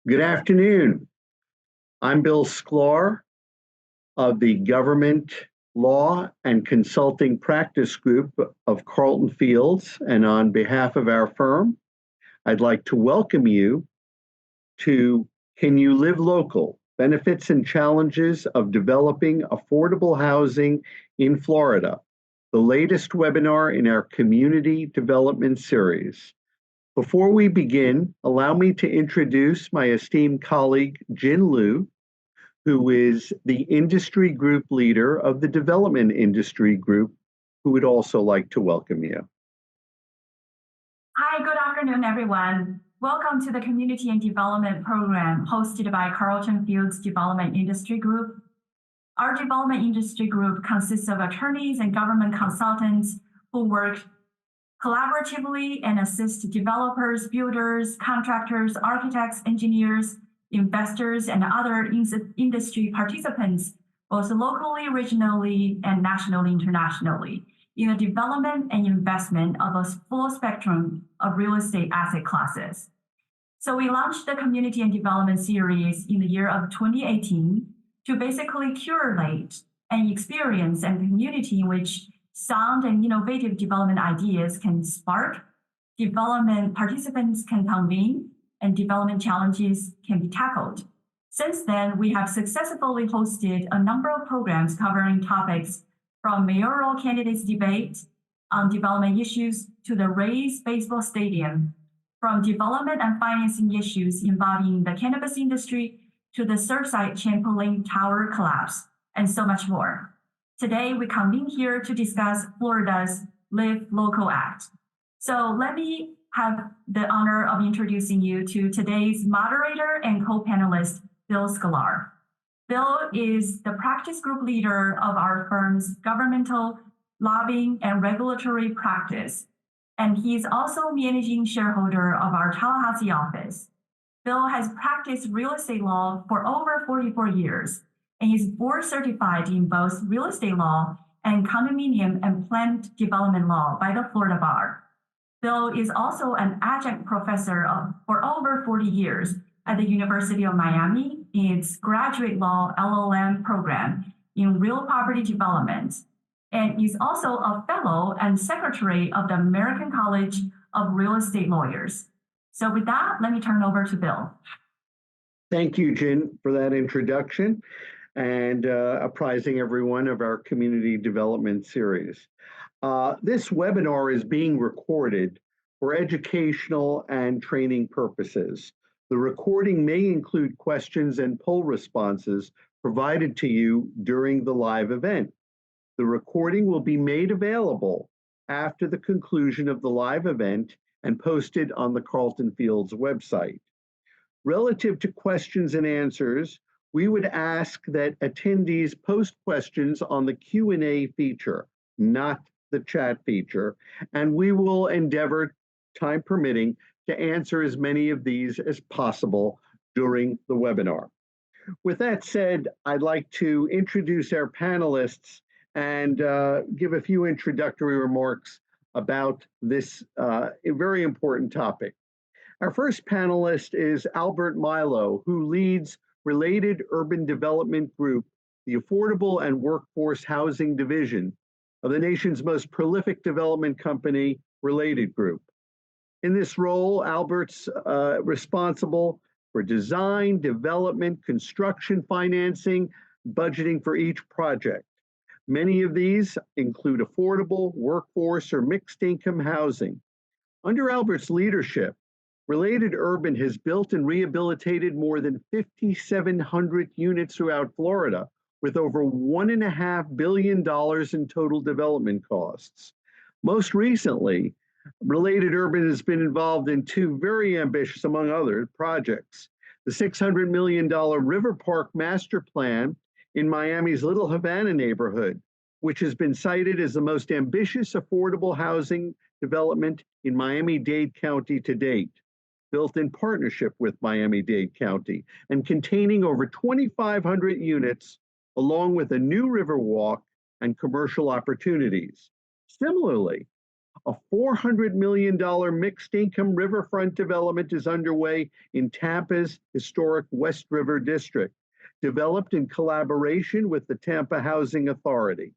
Good afternoon. I'm Bill Sklar of the Government Law and Consulting Practice Group of Carlton Fields, and on behalf of our firm, I'd like to welcome you to Can You Live Local? Benefits and Challenges of Developing Affordable Housing in Florida, the latest webinar in our Community Development Series. Before we begin, allow me to introduce my esteemed colleague, Jin Liu, who is the industry group leader of the development industry group, who would also like to welcome you. Hi, good afternoon, everyone. Welcome to the Community and Development Program hosted by Carlton Fields Development Industry Group. Our development industry group consists of attorneys and government consultants who work collaboratively and assist developers, builders, contractors, architects, engineers, investors, and other industry participants, both locally, regionally, and nationally, internationally, in the development and investment of a full spectrum of real estate asset classes. So we launched the Community and Development Series in the year of 2018 to basically curate an experience and community in which sound and innovative development ideas can spark, development participants can convene, and development challenges can be tackled. Since then, we have successfully hosted a number of programs covering topics from mayoral candidates debate on development issues to the Rays baseball stadium, from development and financing issues involving the cannabis industry to the Surfside Champlain Tower collapse, and so much more. Today, we convene here to discuss Florida's Live Local Act. So let me have the honor of introducing you to today's moderator and co-panelist, Bill Sklar. Bill is the practice group leader of our firm's governmental lobbying and regulatory practice, and he's also managing shareholder of our Tallahassee office. Bill has practiced real estate law for over 44 years, and is board certified in both real estate law and condominium and planned development law by the Florida Bar. Bill is also an adjunct professor for over 40 years at the University of Miami in its graduate law LLM program in real property development, and is also a fellow and secretary of the American College of Real Estate Lawyers. So with that, let me turn over to Bill. Thank you, Jin, for that introduction and apprising everyone of our Community Development Series. This webinar is being recorded for educational and training purposes. The recording may include questions and poll responses provided to you during the live event. The recording will be made available after the conclusion of the live event and posted on the Carlton Fields website. Relative to questions and answers, we would ask that attendees post questions on the Q&A feature, not the chat feature, and we will endeavor, time permitting, to answer as many of these as possible during the webinar. With that said, I'd like to introduce our panelists and give a few introductory remarks about this very important topic. Our first panelist is Albert Milo, who leads Related Urban Development Group, the Affordable and Workforce Housing Division of the nation's most prolific development company, Related Group. In this role, Albert's responsible for design, development, construction, financing, budgeting for each project. Many of these include affordable, workforce, or mixed income housing. Under Albert's leadership, Related Urban has built and rehabilitated more than 5,700 units throughout Florida, with over $1.5 billion in total development costs. Most recently, Related Urban has been involved in two very ambitious, among other projects: the $600 million River Park Master Plan in Miami's Little Havana neighborhood, which has been cited as the most ambitious affordable housing development in Miami-Dade County to date, built in partnership with Miami-Dade County and containing over 2,500 units, along with a new river walk and commercial opportunities. Similarly, A $400 million mixed income riverfront development is underway in Tampa's historic West River District, developed in collaboration with the Tampa Housing Authority.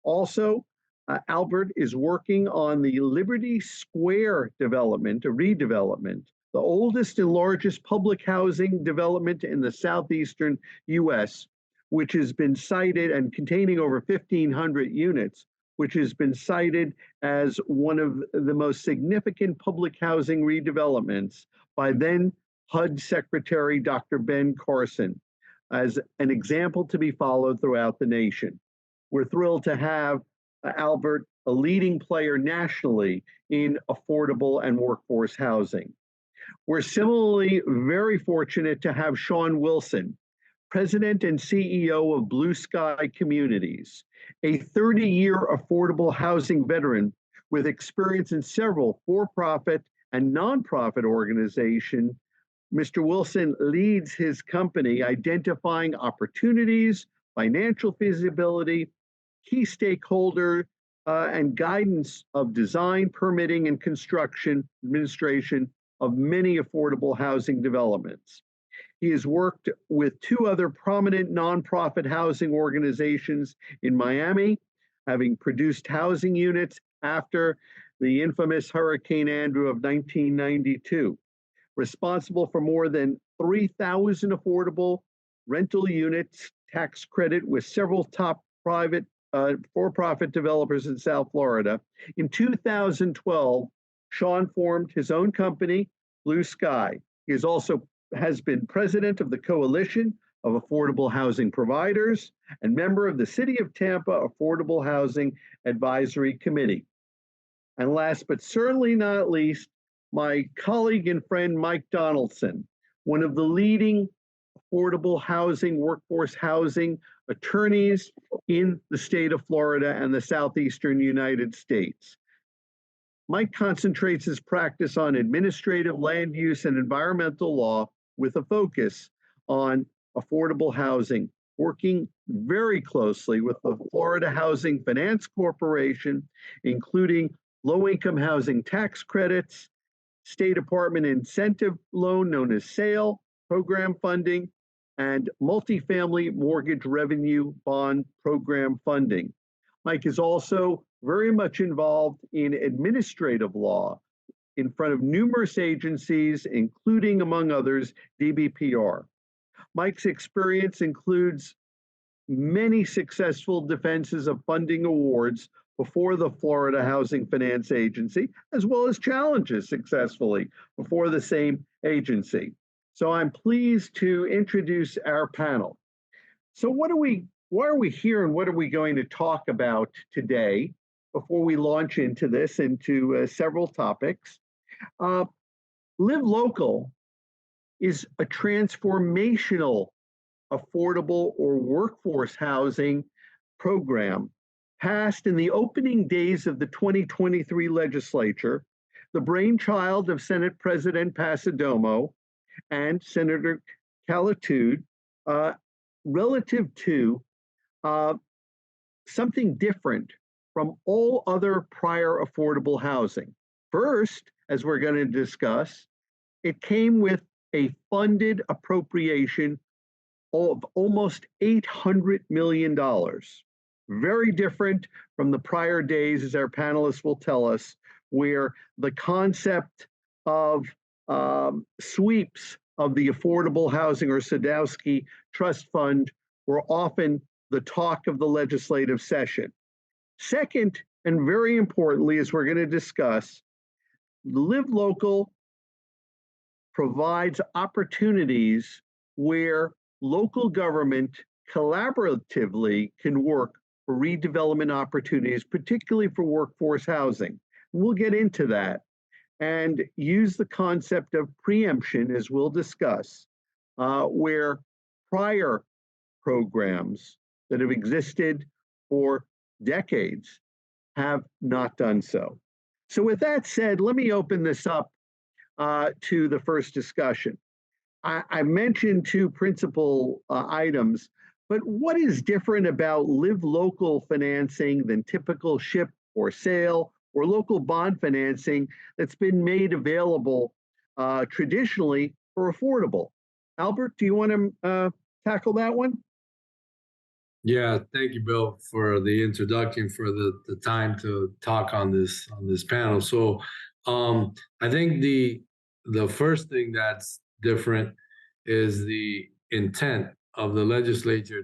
Also, Albert is working on the Liberty Square development, a redevelopment, the oldest and largest public housing development in the southeastern US, which has been cited and containing over 1,500 units, which has been cited as one of the most significant public housing redevelopments by then HUD Secretary Dr. Ben Carson, as an example to be followed throughout the nation. We're thrilled to have Albert, a leading player nationally in affordable and workforce housing. We're similarly very fortunate to have Sean Wilson, President and CEO of Blue Sky Communities, a 30-year affordable housing veteran with experience in several for-profit and nonprofit organizations. Mr. Wilson leads his company identifying opportunities, financial feasibility, key stakeholder and guidance of design, permitting, and construction administration of many affordable housing developments. He has worked with two other prominent nonprofit housing organizations in Miami, having produced housing units after the infamous Hurricane Andrew of 1992, responsible for more than 3,000 affordable rental units tax credit with several top private for-profit developers in South Florida. In 2012, Sean formed his own company, Blue Sky. He has been president of the Coalition of Affordable Housing Providers and member of the City of Tampa Affordable Housing Advisory Committee. And last but certainly not least, my colleague and friend Mike Donaldson, one of the leading affordable housing, workforce housing attorneys in the state of Florida and the southeastern United States. Mike concentrates his practice on administrative, land use, and environmental law with a focus on affordable housing, working very closely with the Florida Housing Finance Corporation, including low-income housing tax credits, State Department incentive loan known as SAIL, program funding, and multifamily mortgage revenue bond program funding. Mike is also very much involved in administrative law in front of numerous agencies, including, among others, DBPR. Mike's experience includes many successful defenses of funding awards before the Florida Housing Finance Agency, as well as challenges successfully before the same agency. So I'm pleased to introduce our panel. So why are we here and what are we going to talk about today before we launch into this, into several topics? Live Local is a transformational affordable or workforce housing program passed in the opening days of the 2023 legislature, the brainchild of Senate President Pasadomo and Senator Calatude, relative to something different from all other prior affordable housing. First, as we're going to discuss, it came with a funded appropriation of almost $800 million. Very different from the prior days, as our panelists will tell us, where the concept of sweeps of the Affordable Housing or Sadowski Trust Fund were often the talk of the legislative session. Second, and very importantly, as we're going to discuss, Live Local provides opportunities where local government collaboratively can work for redevelopment opportunities, particularly for workforce housing. We'll get into that and use the concept of preemption, as we'll discuss, where prior programs that have existed for decades have not done so. So with that said, let me open this up to the first discussion. I mentioned two principal items, but what is different about Live Local financing than typical ship or sale or local bond financing that's been made available traditionally for affordable. Albert, do you want to tackle that one? Yeah, thank you, Bill, for the introduction, for the time to talk on this panel. So, I think the first thing that's different is the intent of the legislature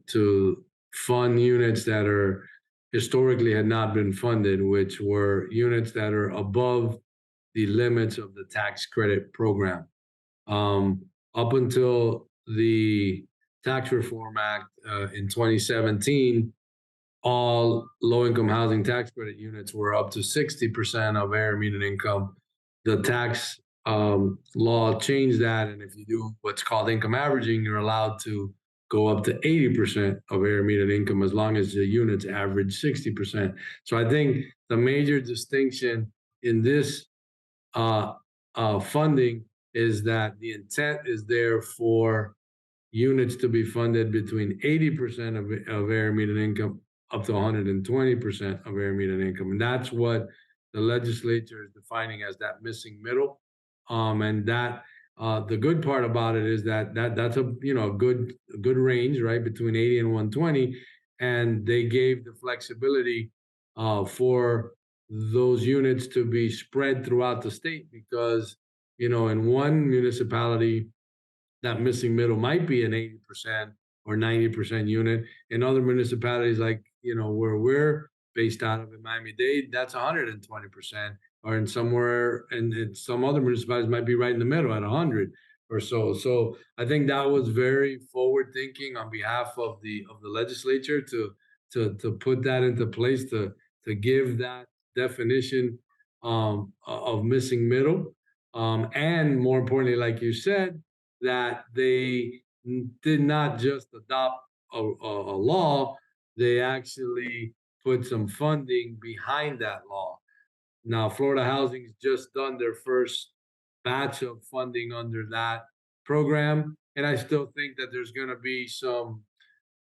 to fund units that are historically had not been funded, which were units that are above the limits of the tax credit program. Up until the Tax Reform Act in 2017, all low-income housing tax credit units were up to 60% of area median income. The tax law changed that, and if you do what's called income averaging, you're allowed to go up to 80% of area median income as long as the units average 60%. So I think the major distinction in this funding is that the intent is there for units to be funded between 80% of area median income up to 120% of area median income. And that's what the legislature is defining as that missing middle. And that the good part about it is that's a good range, right, between 80 and 120. And they gave the flexibility for those units to be spread throughout the state because, in one municipality, that missing middle might be an 80% or 90% unit. In other municipalities, like, where we're based out of in Miami-Dade, that's 120%, or in some other municipalities might be right in the middle at 100 or so. So I think that was very forward thinking on behalf of the legislature to put that into place, to give that definition of missing middle. And more importantly, like you said, that they did not just adopt a law, they actually put some funding behind that law. Now, Florida Housing's just done their first batch of funding under that program, and I still think that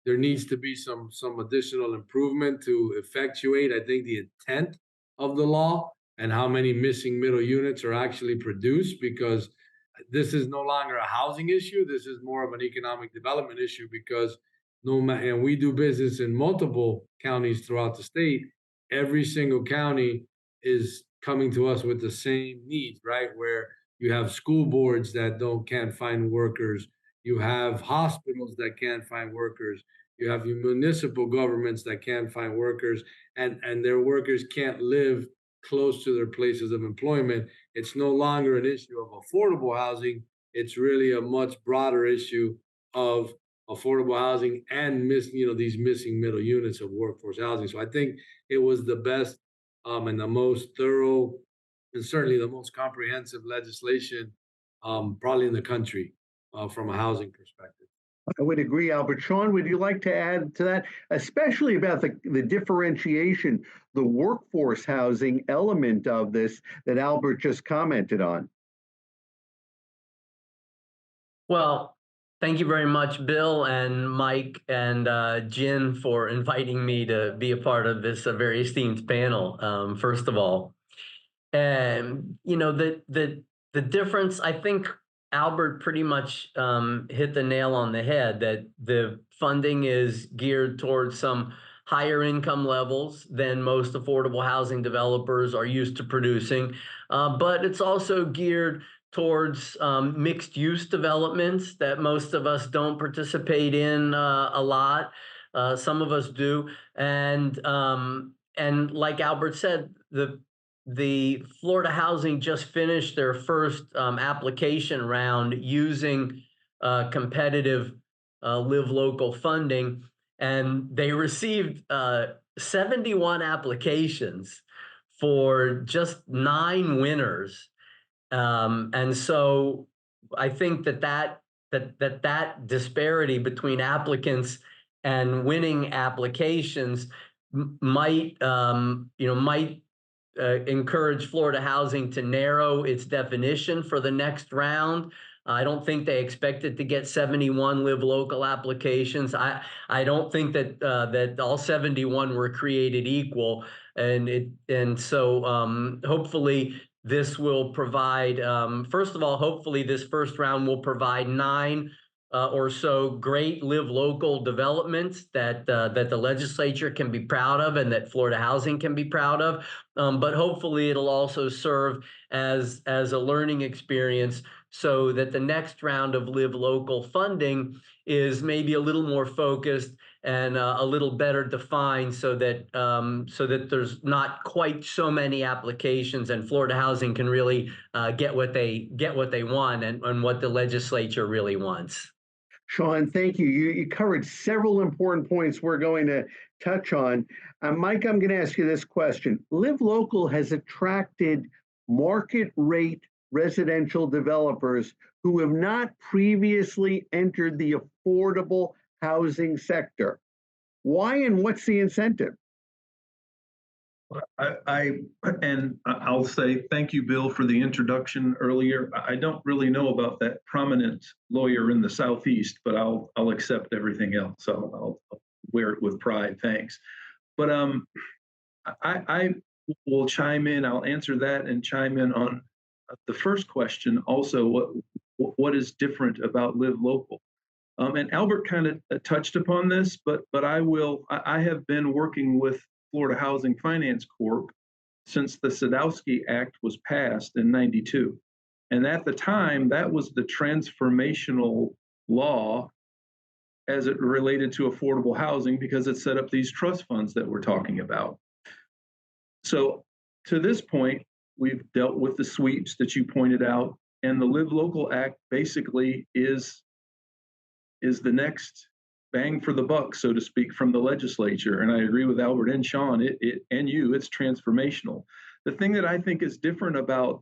there needs to be some additional improvement to effectuate, I think, the intent of the law and how many missing middle units are actually produced, because this is no longer a housing issue. This is more of an economic development issue, because and we do business in multiple counties throughout the state. Every single county is coming to us with the same needs, right? Where you have school boards that can't find workers, you have hospitals that can't find workers, you have your municipal governments that can't find workers, and their workers can't live close to their places of employment. It's no longer an issue of affordable housing. It's really a much broader issue of affordable housing and these missing middle units of workforce housing. So I think it was the best and the most thorough and certainly the most comprehensive legislation probably in the country from a housing perspective. I would agree, Albert. Sean, would you like to add to that, especially about the differentiation, the workforce housing element of this that Albert just commented on? Well, thank you very much, Bill and Mike and Jin, for inviting me to be a part of this very esteemed panel, first of all. And, the difference, I think Albert pretty much hit the nail on the head, that the funding is geared towards some higher income levels than most affordable housing developers are used to producing. But it's also geared towards mixed use developments that most of us don't participate in a lot. Some of us do. And like Albert said, the Florida Housing just finished their first application round using competitive Live Local funding, and they received 71 applications for just 9 winners. And so I think that disparity between applicants and winning applications might encourage Florida Housing to narrow its definition for the next round. I don't think they expected to get 71 live local applications. I don't think that that all 71 were created equal, and so hopefully this will provide. First of all, hopefully this first round will provide 9 or so great live local developments that that the legislature can be proud of and that Florida Housing can be proud of. But hopefully it'll also serve as a learning experience so that the next round of live local funding is maybe a little more focused and a little better defined so that there's not quite so many applications and Florida Housing can really get what they want and what the legislature really wants. Sean, thank you. You covered several important points we're going to touch on. Mike, I'm going to ask you this question. Live Local has attracted market rate residential developers who have not previously entered the affordable housing sector. Why and what's the incentive? I'll say thank you, Bill, for the introduction earlier. I don't really know about that prominent lawyer in the Southeast, but I'll accept everything else. I'll wear it with pride. Thanks. But I will chime in. I'll answer that and chime in on the first question. Also, what is different about Live Local? And Albert kind of touched upon this, but I have been working with Florida Housing Finance Corp since the Sadowski Act was passed in '92. And at the time, that was the transformational law as it related to affordable housing because it set up these trust funds that we're talking about. So to this point, we've dealt with the sweeps that you pointed out, and the Live Local Act basically is the next bang for the buck, so to speak, from the legislature. And I agree with Albert and Sean, it's transformational. The thing that I think is different about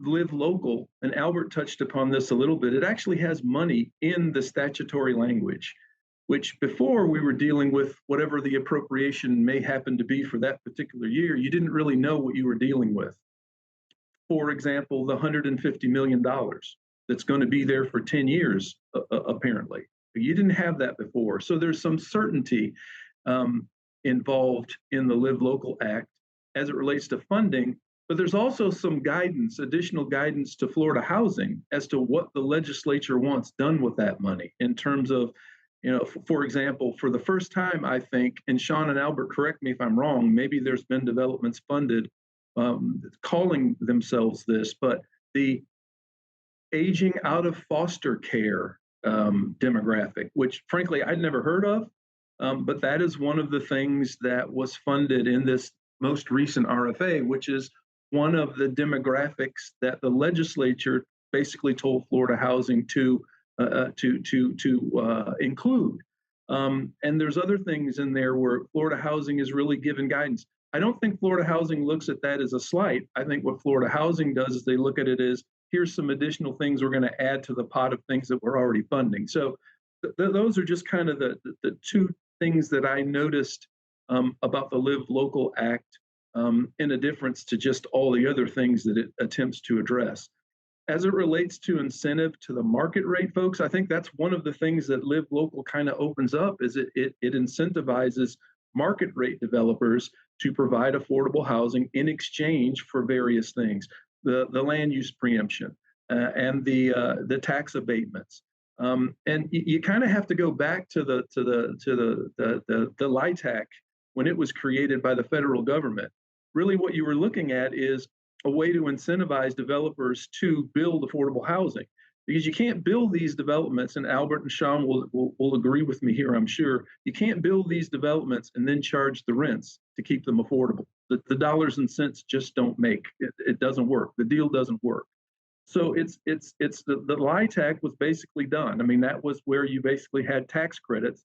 Live Local, and Albert touched upon this a little bit, it actually has money in the statutory language, which before we were dealing with whatever the appropriation may happen to be for that particular year, you didn't really know what you were dealing with. For example, the $150 million that's going to be there for 10 years, apparently. You didn't have that before. So there's some certainty involved in the Live Local Act as it relates to funding, but there's also some guidance, additional guidance to Florida Housing as to what the legislature wants done with that money in terms of, for example, for the first time, I think, and Sean and Albert, correct me if I'm wrong, maybe there's been developments funded calling themselves this, but the aging out of foster care demographic, which frankly I'd never heard of, but that is one of the things that was funded in this most recent RFA, which is one of the demographics that the legislature basically told Florida Housing to include. And there's other things in there where Florida Housing is really given guidance. I don't think Florida Housing looks at that as a slight. I think what Florida Housing does is they look at it as, here's some additional things we're going to add to the pot of things that we're already funding. So those are just kind of the two things that I noticed about the Live Local Act in a difference to just all the other things that it attempts to address. As it relates to incentive to the market rate, folks, I think that's one of the things that Live Local kind of opens up is it incentivizes market rate developers to provide affordable housing in exchange for various things. The land use preemption and the tax abatements, and you kind of have to go back to the LIHTC when it was created by the federal government. Really, what you were looking at is a way to incentivize developers to build affordable housing, because you can't build these developments. And Albert and Sean will agree with me here, I'm sure. You can't build these developments and then charge the rents to keep them affordable. The dollars and cents just don't make it. It doesn't work. The deal doesn't work. So it's the LIHTC was basically done. I mean, that was where you basically had tax credits.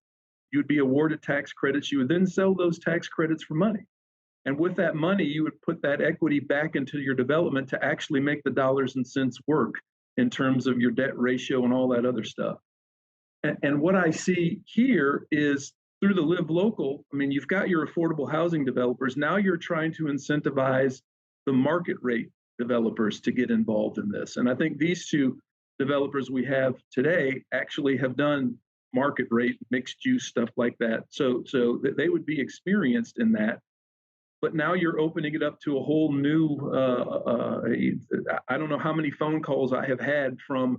You'd be awarded tax credits. You would then sell those tax credits for money. And with that money, you would put that equity back into your development to actually make the dollars and cents work in terms of your debt ratio and all that other stuff. And what I see here is through the Live Local, I mean, you've got your affordable housing developers. Now you're trying to incentivize the market rate developers to get involved in this. And I think these two developers we have today actually have done market rate, mixed use stuff like that. So they would be experienced in that. But now you're opening it up to a whole new, I don't know how many phone calls I have had from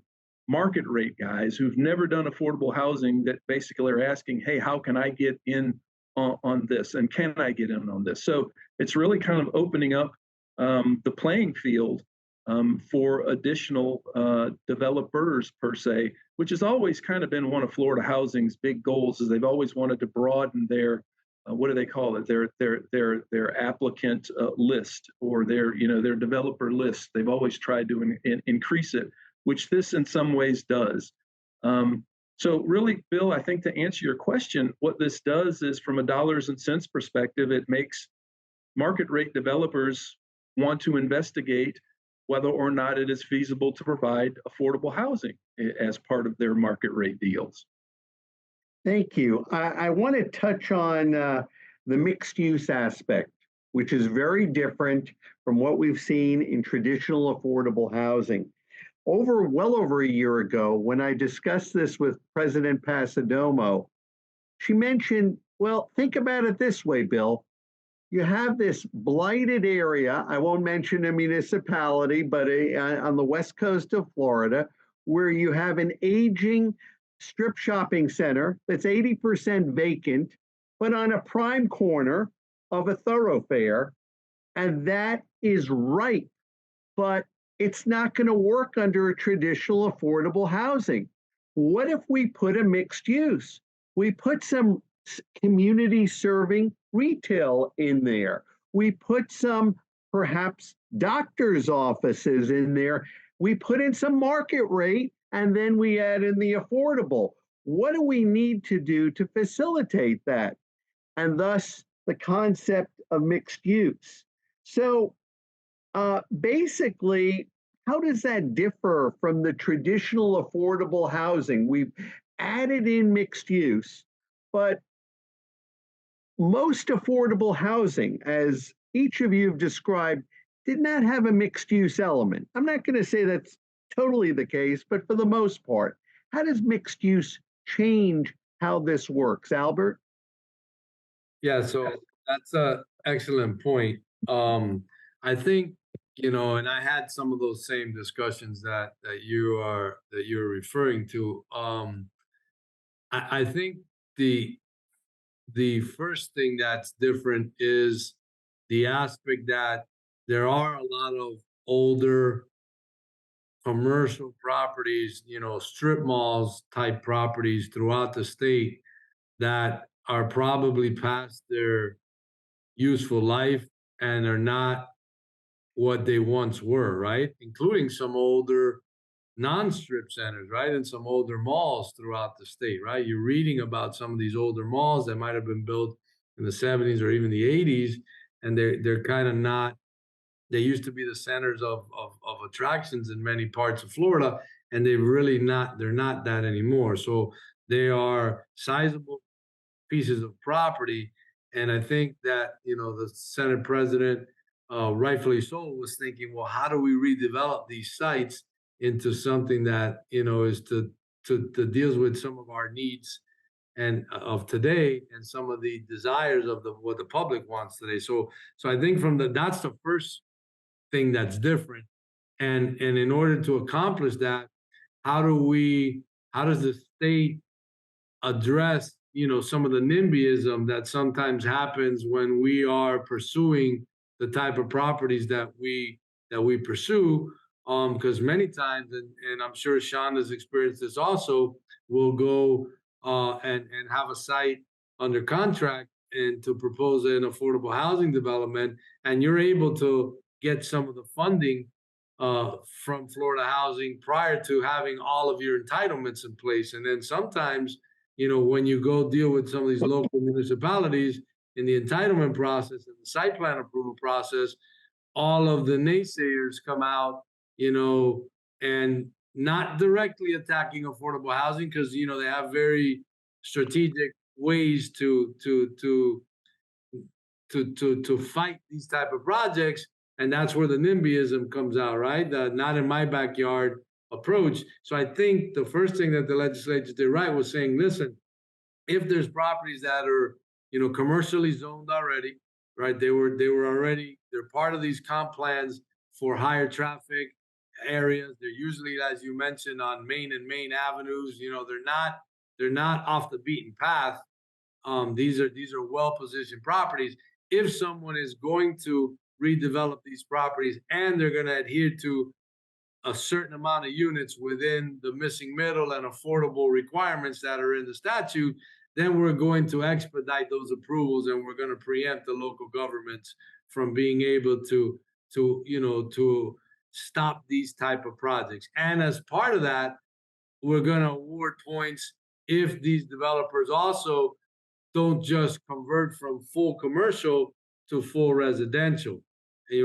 market rate guys who've never done affordable housing that basically are asking, hey, how can I get in on this? And can I get in on this? So it's really kind of opening up the playing field for additional developers per se, which has always kind of been one of Florida Housing's big goals. Is they've always wanted to broaden their what do they call it? Their applicant list, or their developer list. They've always tried to increase it, which this in some ways does. So really, Bill, I think to answer your question, what this does is, from a dollars and cents perspective, it makes market rate developers want to investigate whether or not it is feasible to provide affordable housing as part of their market rate deals. Thank you. I want to touch on the mixed use aspect, which is very different from what we've seen in traditional affordable housing. Well over a year ago, when I discussed this with President Pasadomo, she mentioned, well, think about it this way, Bill. You have this blighted area, I won't mention a municipality, but on the west coast of Florida, where you have an aging strip shopping center that's 80% vacant, but on a prime corner of a thoroughfare, and that is ripe, but it's not going to work under a traditional affordable housing. What if we put a mixed use? We put some community serving retail in there. We put some perhaps doctor's offices in there. We put in some market rate, and then we add in the affordable. What do we need to do to facilitate that? And thus the concept of mixed use. So basically, how does that differ from the traditional affordable housing? We've added in mixed use, but most affordable housing, as each of you have described, did not have a mixed use element. I'm not going to say that's totally the case, but for the most part, how does mixed use change how this works, Albert? Yeah, so that's an excellent point. I think, and I had some of those same discussions that you're referring to. I think the first thing that's different is the aspect that there are a lot of older commercial properties, strip malls type properties throughout the state that are probably past their useful life and are not what they once were, right? Including some older non-strip centers, right? And some older malls throughout the state, right? You're reading about some of these older malls that might have been built in the 70s or even the 80s, and they're kind of not. They used to be the centers of attractions in many parts of Florida, and they're not that anymore. So they are sizable pieces of property. And I think that, the Senate president, rightfully so, was thinking, well, how do we redevelop these sites into something that, is to deals with some of our needs and of today and some of the desires of what the public wants today. So I think that's the first thing that's different. And in order to accomplish that, how does the state address, some of the NIMBYism that sometimes happens when we are pursuing the type of properties that we pursue? Because many times, and I'm sure Sean has experienced this also, we'll go and have a site under contract and to propose an affordable housing development, and you're able to get some of the funding from Florida Housing prior to having all of your entitlements in place. And then sometimes, when you go deal with some of these local municipalities in the entitlement process and the site plan approval process, all of the naysayers come out, and not directly attacking affordable housing because, they have very strategic ways to fight these type of projects. And that's where the NIMBYism comes out, right? Not in my backyard, approach. So I think the first thing that the legislature did right was saying, listen, if there's properties that are, commercially zoned already, right? They're part of these comp plans for higher traffic areas. They're usually, as you mentioned, on main and main avenues. They're not off the beaten path. These are well-positioned properties. If someone is going to redevelop these properties and they're going to adhere to a certain amount of units within the missing middle and affordable requirements that are in the statute, then we're going to expedite those approvals and we're going to preempt the local governments from being able to stop these type of projects. And as part of that, we're going to award points if these developers also don't just convert from full commercial to full residential,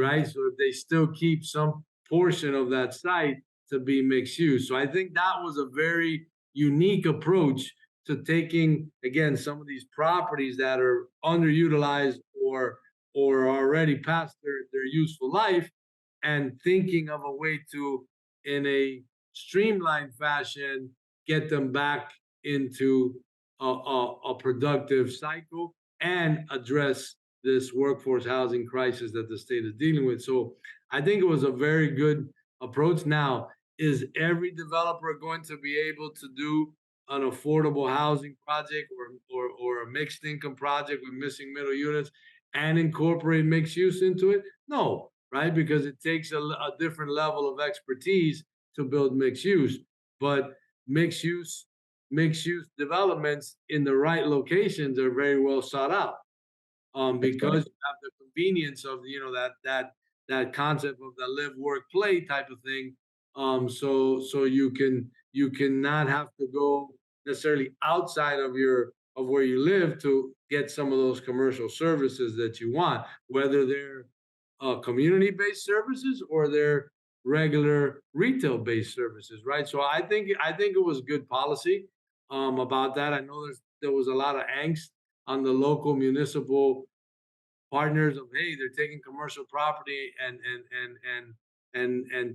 right? So if they still keep some portion of that site to be mixed use. So I think that was a very unique approach to taking, again, some of these properties that are underutilized or already past their useful life, and thinking of a way to, in a streamlined fashion, get them back into a productive cycle and address this workforce housing crisis that the state is dealing with. So I think it was a very good approach. Now, is every developer going to be able to do an affordable housing project or a mixed income project with missing middle units and incorporate mixed use into it? No, right? Because it takes a different level of expertise to build mixed use. But mixed use developments in the right locations are very well sought out, because you have the convenience of that concept of the live, work, play type of thing. So you can not have to go necessarily outside of where you live to get some of those commercial services that you want, whether they're community-based services or they're regular retail-based services, right? So I think it was good policy about that. I know there was a lot of angst on the local municipal partners of, hey, they're taking commercial property and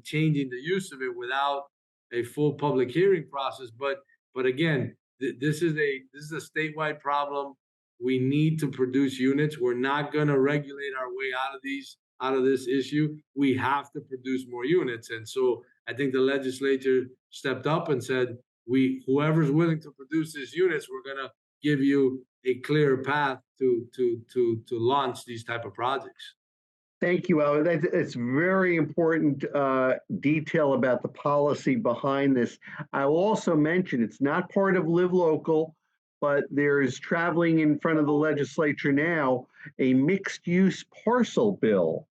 changing the use of it without a full public hearing process. But again, this is a statewide problem. We need to produce units. We're not going to regulate our way out of this issue. We have to produce more units. And so I think the legislature stepped up and said, whoever's willing to produce these units, we're going to give you a clear path to launch these type of projects. Thank you, Al. It's very important detail about the policy behind this. I will also mention it's not part of Live Local, but there is traveling in front of the legislature now a mixed-use parcel bill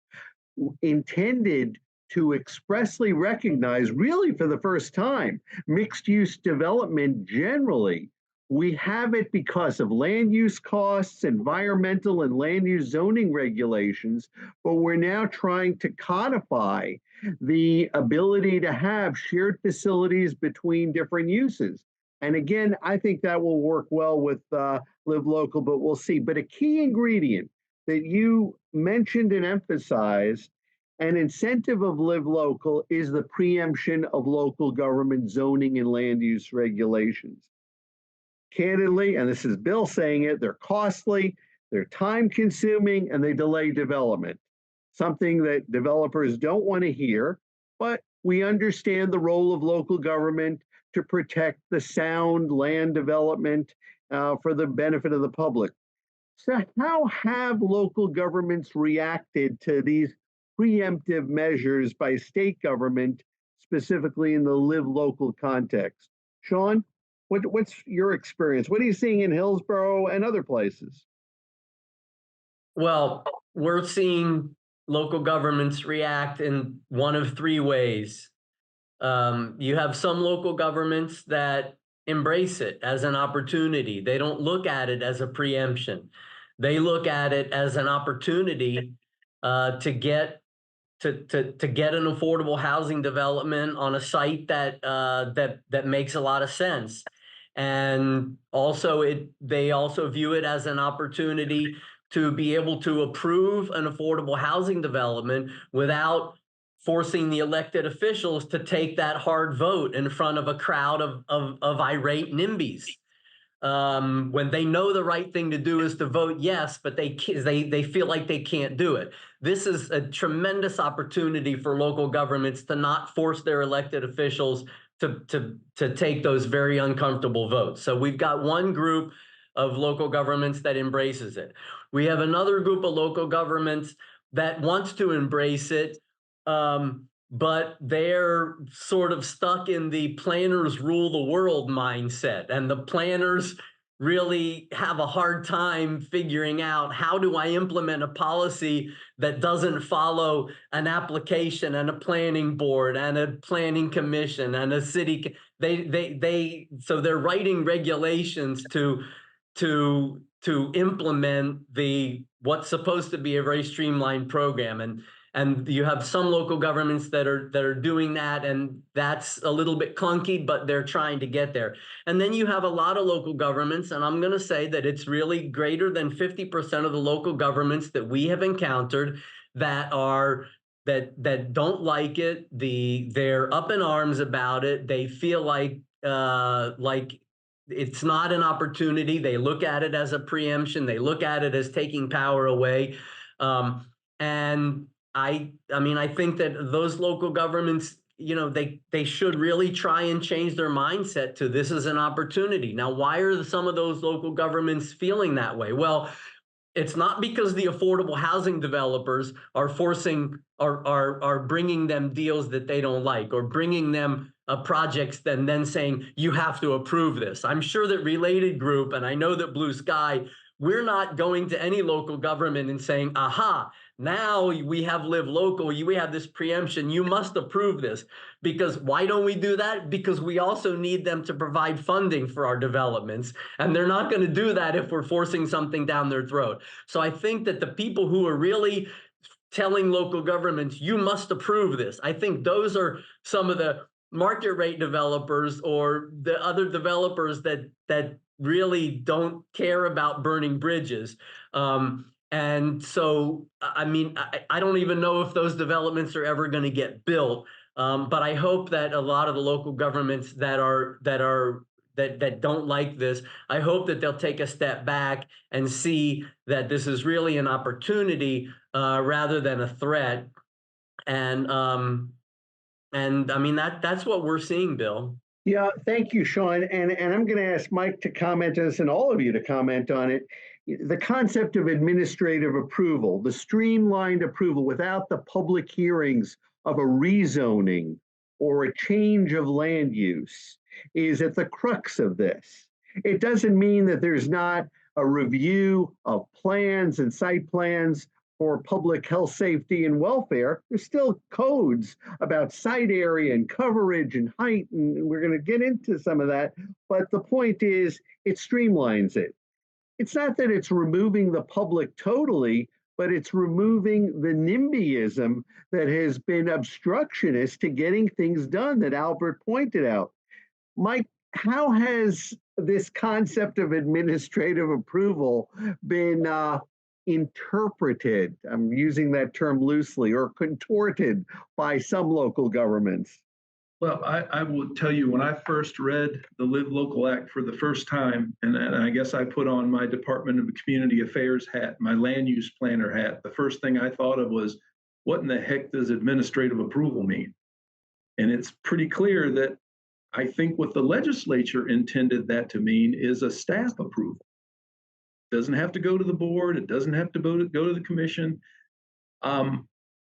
intended to expressly recognize, really for the first time, mixed-use development generally. We have it because of land use costs, environmental and land use zoning regulations, but we're now trying to codify the ability to have shared facilities between different uses. And again, I think that will work well with Live Local, but we'll see. But a key ingredient that you mentioned and emphasized, an incentive of Live Local, is the preemption of local government zoning and land use regulations. Candidly, and this is Bill saying it, they're costly, they're time consuming, and they delay development. Something that developers don't want to hear, but we understand the role of local government to protect the sound land development for the benefit of the public. So how have local governments reacted to these preemptive measures by state government, specifically in the Live Local context? Sean? What's your experience? What are you seeing in Hillsborough and other places? Well, we're seeing local governments react in one of three ways. You have some local governments that embrace it as an opportunity. They don't look at it as a preemption. They look at it as an opportunity to get an affordable housing development on a site that makes a lot of sense. And also they also view it as an opportunity to be able to approve an affordable housing development without forcing the elected officials to take that hard vote in front of a crowd of irate NIMBYs. When they know the right thing to do is to vote yes, but they feel like they can't do it. This is a tremendous opportunity for local governments to not force their elected officials to take those very uncomfortable votes. So we've got one group of local governments that embraces it. We have another group of local governments that wants to embrace it, but they're sort of stuck in the planners rule the world mindset, and the planners really have a hard time figuring out, how do I implement a policy that doesn't follow an application and a planning board and a planning commission and a city. So they're writing regulations to implement what's supposed to be a very streamlined program. And you have some local governments that are doing that, and that's a little bit clunky, but they're trying to get there. And then you have a lot of local governments, and I'm going to say that it's really greater than 50% of the local governments that we have encountered that don't like it. They're up in arms about it. They feel like it's not an opportunity. They look at it as a preemption. They look at it as taking power away. And I mean, I think that those local governments, they should really try and change their mindset to this is an opportunity. Now, why are some of those local governments feeling that way? Well, it's not because the affordable housing developers are bringing them deals that they don't like, or bringing them projects and then saying, you have to approve this. I'm sure that Related Group, and I know that Blue Sky, we're not going to any local government and saying, aha, now we have Live Local, we have this preemption, you must approve this. Because why don't we do that? Because we also need them to provide funding for our developments. And they're not going to do that if we're forcing something down their throat. So I think that the people who are really telling local governments, you must approve this, I think those are some of the market rate developers or the other developers that really don't care about burning bridges. And so, I mean, I don't even know if those developments are ever going to get built. But I hope that a lot of the local governments that don't like this, I hope that they'll take a step back and see that this is really an opportunity rather than a threat. And I mean, that's what we're seeing, Bill. Yeah, thank you, Sean. And I'm going to ask Mike to comment on this and all of you to comment on it. The concept of administrative approval, the streamlined approval without the public hearings of a rezoning or a change of land use, is at the crux of this. It doesn't mean that there's not a review of plans and site plans for public health, safety, and welfare. There's still codes about site area and coverage and height, and we're going to get into some of that. But the point is, it streamlines it. It's not that it's removing the public totally, but it's removing the NIMBYism that has been obstructionist to getting things done that Albert pointed out. Mike, how has this concept of administrative approval been interpreted, I'm using that term loosely, or contorted by some local governments? Well, I will tell you, when I first read the Live Local Act for the first time, and I guess I put on my Department of Community Affairs hat, my land use planner hat, the first thing I thought of was, what in the heck does administrative approval mean? And it's pretty clear that I think what the legislature intended that to mean is a staff approval. It doesn't have to go to the board. It doesn't have to go to the commission.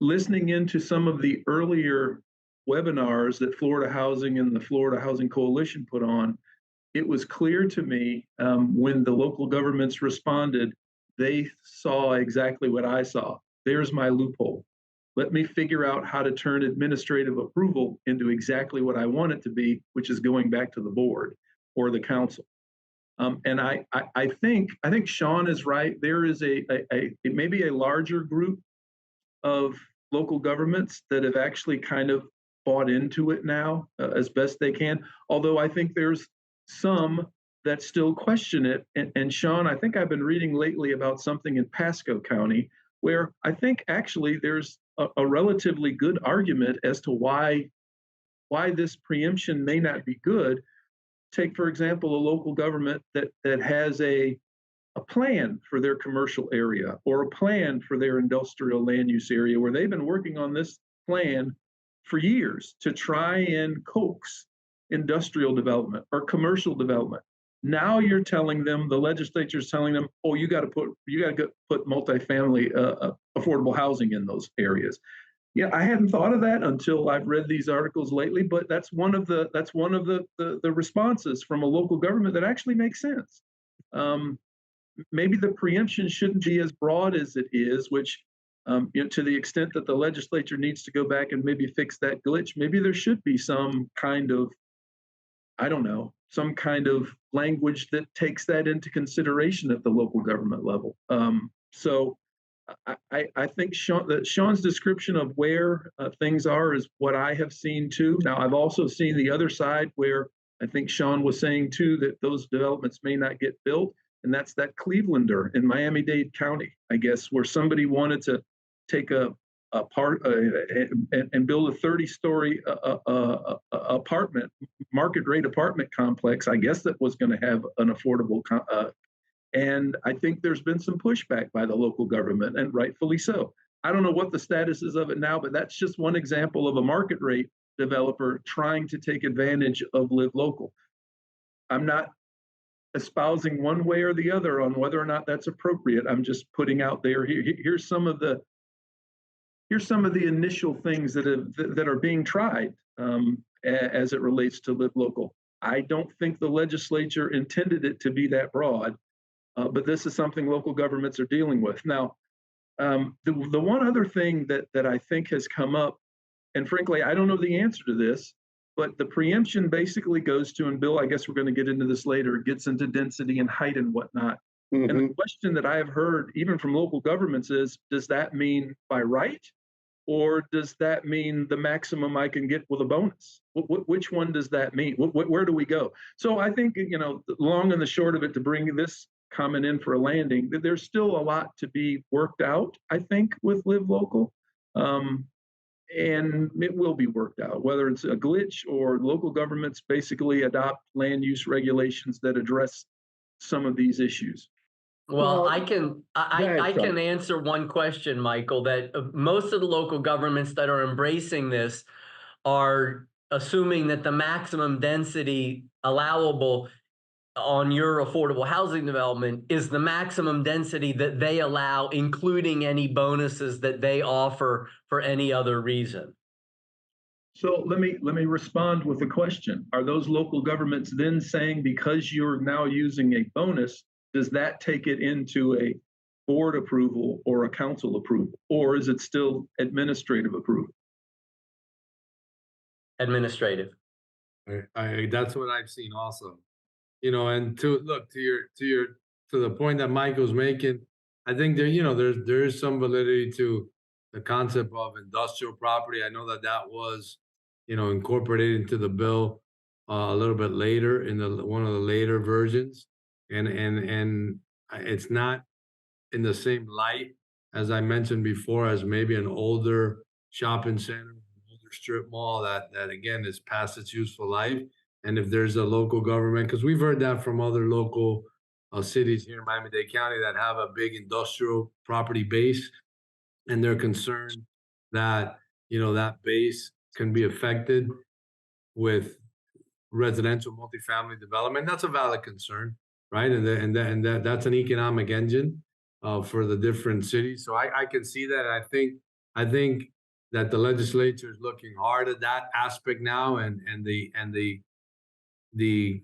Listening into some of the earlier webinars that Florida Housing and the Florida Housing Coalition put on, it was clear to me when the local governments responded, they saw exactly what I saw. There's my loophole. Let me figure out how to turn administrative approval into exactly what I want it to be, which is going back to the board or the council. And I think Sean is right. There is maybe a larger group of local governments that have actually kind of bought into it now as best they can. Although I think there's some that still question it. And Sean, I think I've been reading lately about something in Pasco County where I think actually there's a relatively good argument as to why this preemption may not be good. Take, for example, a local government that has a plan for their commercial area or a plan for their industrial land use area, where they've been working on this plan for years to try and coax industrial development or commercial development. Now you're telling them, the legislature is telling them, oh, you got to put multifamily affordable housing in those areas. Yeah, I hadn't thought of that until I've read these articles lately, but that's one of the responses from a local government that actually makes sense. Maybe the preemption shouldn't be as broad as it is, which to the extent that the legislature needs to go back and maybe fix that glitch, maybe there should be some kind of, I don't know, some kind of language that takes that into consideration at the local government level. So I think Sean's description of where things are is what I have seen too. Now, I've also seen the other side where I think Sean was saying too that those developments may not get built. And that's that Clevelander in Miami-Dade County, I guess, where somebody wanted to take a part and build a 30-story apartment, market rate apartment complex. I guess that was going to have an affordable. And I think there's been some pushback by the local government, and rightfully so. I don't know what the status is of it now, but that's just one example of a market rate developer trying to take advantage of Live Local. I'm not espousing one way or the other on whether or not that's appropriate. I'm just putting out there, here's some of the initial things that are being tried as it relates to Live Local. I don't think the legislature intended it to be that broad, but this is something local governments are dealing with. Now, the one other thing that I think has come up, and frankly, I don't know the answer to this, but the preemption basically goes to, and Bill, I guess we're going to get into this later, it gets into density and height and whatnot. Mm-hmm. And the question that I have heard, even from local governments, is, does that mean by right? Or does that mean the maximum I can get with a bonus? Which one does that mean? Where do we go? So I think, the long and the short of it, to bring this comment in for a landing, there's still a lot to be worked out, I think, with Live Local. And it will be worked out, whether it's a glitch or local governments basically adopt land use regulations that address some of these issues. Well, I can answer one question, Michael, that most of the local governments that are embracing this are assuming that the maximum density allowable on your affordable housing development is the maximum density that they allow, including any bonuses that they offer for any other reason. So let me respond with a question. Are those local governments then saying, because you're now using a bonus, does that take it into a board approval or a council approval, or is it still administrative approval? Administrative. That's what I've seen also. And to the point that Michael's making, I think there is some validity to the concept of industrial property. I know that was, incorporated into the bill a little bit later in one of the later versions, and it's not in the same light as I mentioned before as maybe an older shopping center, an older strip mall that again is past its useful life. And if there's a local government, because we've heard that from other local cities here in Miami-Dade County that have a big industrial property base, and they're concerned that, that base can be affected with residential multifamily development. That's a valid concern, right? And that's an economic engine for the different cities. So I can see that. I think that the legislature is looking hard at that aspect now, and the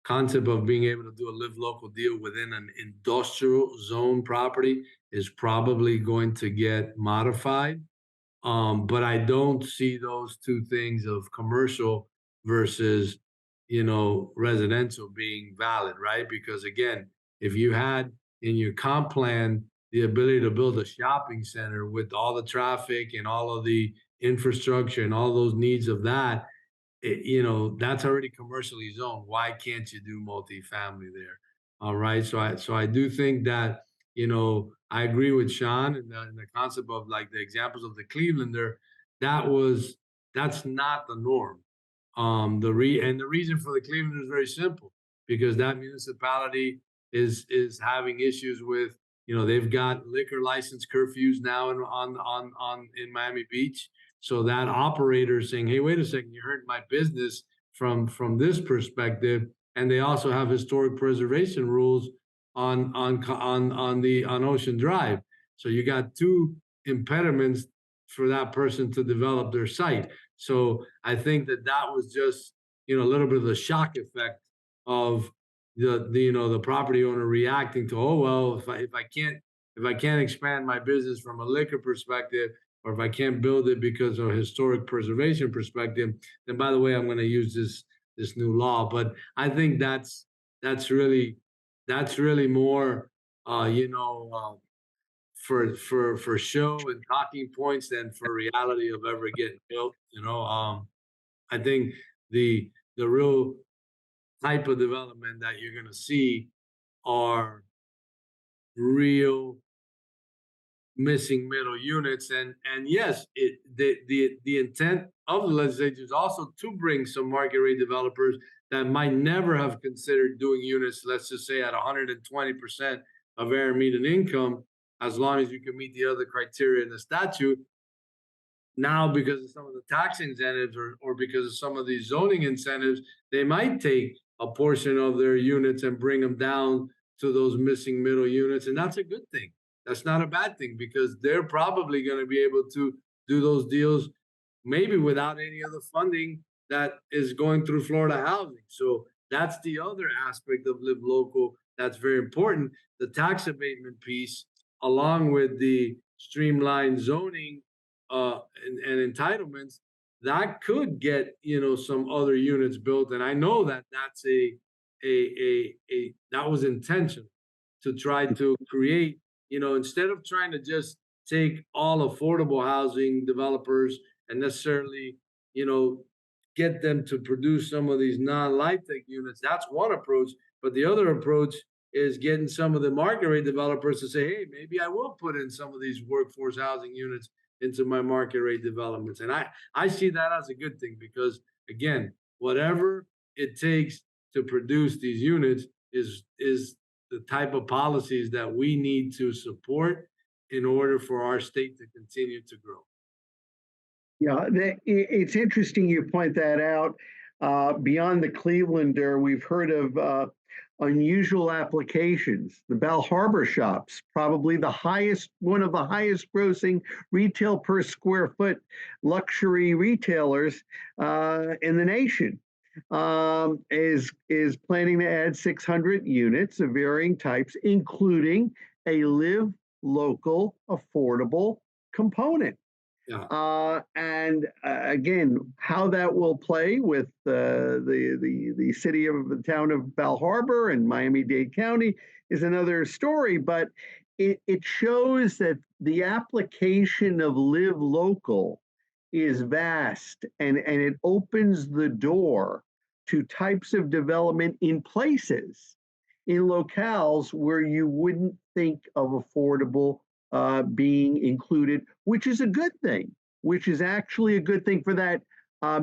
concept of being able to do a Live Local deal within an industrial zone property is probably going to get modified. But I don't see those two things of commercial versus, residential being valid, right? Because again, if you had in your comp plan the ability to build a shopping center with all the traffic and all of the infrastructure and all those needs of that, that's already commercially zoned. Why can't you do multifamily there? All right. So I do think that I agree with Sean in the concept of like the examples of the Clevelander. That's not the norm. The reason for the Cleveland is very simple, because that municipality is having issues with, they've got liquor license curfews now in Miami Beach. So that operator is saying, hey, wait a second, you hurt my business from this perspective. And they also have historic preservation rules on Ocean Drive. So you got two impediments for that person to develop their site. So I think that was just, a little bit of the shock effect of the property owner reacting to, oh, well, if I can't expand my business from a liquor perspective, or if I can't build it because of a historic preservation perspective, then by the way, I'm going to use this new law. But I think that's really more, for show and talking points than for reality of ever getting built. I think the real type of development that you're going to see are real missing middle units, and yes, the intent of the legislature is also to bring some market rate developers that might never have considered doing units, let's just say at 120% of area median income, as long as you can meet the other criteria in the statute. Now, because of some of the tax incentives or because of some of these zoning incentives, they might take a portion of their units and bring them down to those missing middle units. And that's a good thing. That's not a bad thing, because they're probably going to be able to do those deals maybe without any of the funding that is going through Florida Housing. So that's the other aspect of Live Local that's very important. The tax abatement piece, along with the streamlined zoning and entitlements, that could get some other units built. And I know that that's that was intentional, to try to create, instead of trying to just take all affordable housing developers and necessarily, get them to produce some of these non-life tech units. That's one approach. But the other approach is getting some of the market rate developers to say, hey, maybe I will put in some of these workforce housing units into my market rate developments. And I see that as a good thing, because again, whatever it takes to produce these units is the type of policies that we need to support in order for our state to continue to grow. Yeah, it's interesting you point that out. Beyond the Clevelander, we've heard of unusual applications. The Bal Harbor shops, probably one of the highest grossing retail per square foot luxury retailers in the nation, is planning to add 600 units of varying types, including a live local affordable component. Yeah. And again, how that will play with the city of the town of Bal Harbor and Miami-Dade County is another story, but it shows that the application of Live Local is vast, and it opens the door to types of development in places, in locales where you wouldn't think of affordable being included, which is a good thing, which is actually a good thing for that